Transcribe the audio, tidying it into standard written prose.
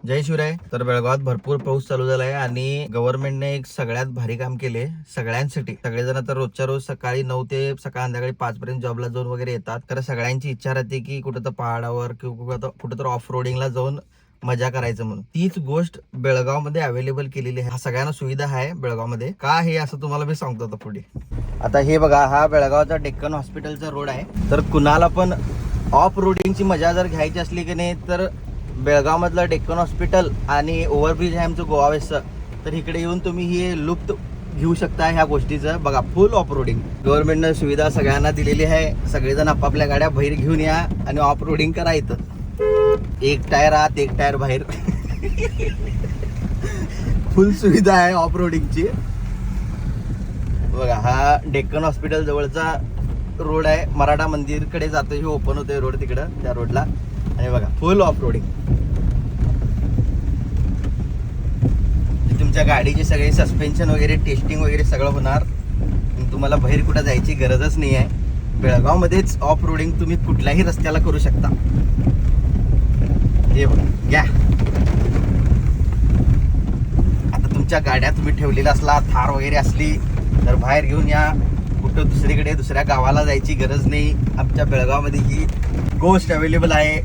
जय शिवराय. तर बेळगावात भरपूर पाऊस चालू झाला आहे आणि गव्हर्नमेंटने एक सगळ्यात भारी काम केले सगळ्यांसाठी. सगळेजण तर रोजच्या रोज सकाळी 9 ते संध्याकाळी 5 पर्यंत जॉबला जाऊन वगैरे येतात. तर सगळ्यांची इच्छा राहते की कुठं तर पहाडावर किंवा कुठं तर ऑफ रोडिंगला जाऊन मजा करायचं म्हणून. तीच गोष्ट बेळगाव मध्ये अवेलेबल केलेली आहे. सगळ्यांना सुविधा आहे बेळगाव मध्ये. का हे असं तुम्हाला मी सांगतो आता पुढे. आता हे बघा, हा बेळगावचा डेक्कन हॉस्पिटलचा रोड आहे. तर कुणाला पण ऑफ रोडिंगची मजा जर घ्यायची असली की नाही, तर बेळगाव मधलं डेक्कन हॉस्पिटल आणि ओव्हरब्रिज आहे आमचं गोवा वेस्टचं, तर इकडे येऊन तुम्ही हे लुप्त घेऊ शकता ह्या गोष्टीचं. बघा, फुल ऑफ रोडिंग गव्हर्नमेंटनं सुविधा सगळ्यांना दिलेली आहे. सगळेजण आपापल्या गाड्या बाहेर घेऊन या आणि ऑफ रोडिंग करा. इथं एक टायर आत एक टायर बाहेर फुल सुविधा आहे ऑफ रोडिंगची. बघा, हा डेक्कन हॉस्पिटल जवळचा रोड आहे. मराठा मंदिरकडे जातो, हे ओपन होते रोड तिकडं त्या रोडला. आणि बघा, फुल ऑफ रोडिंग. तुमच्या गाडीचे सगळे सस्पेन्शन वगैरे टेस्टिंग वगैरे सगळं होणार. तुम्हाला बाहेर कुठं जायची गरजच नाही आहे. बेळगाव मध्येच ऑफ रोडिंग तुम्ही कुठल्याही रस्त्याला करू शकता. हे बघा, घ्या. आता तुमच्या गाड्या तुम्ही ठेवलेल्या असला, थार वगैरे असली, तर बाहेर घेऊन या. कुठं दुसरीकडे दुसऱ्या गावाला जायची गरज नाही. आमच्या बेळगाव मध्ये ही गोष्ट अवेलेबल आहे.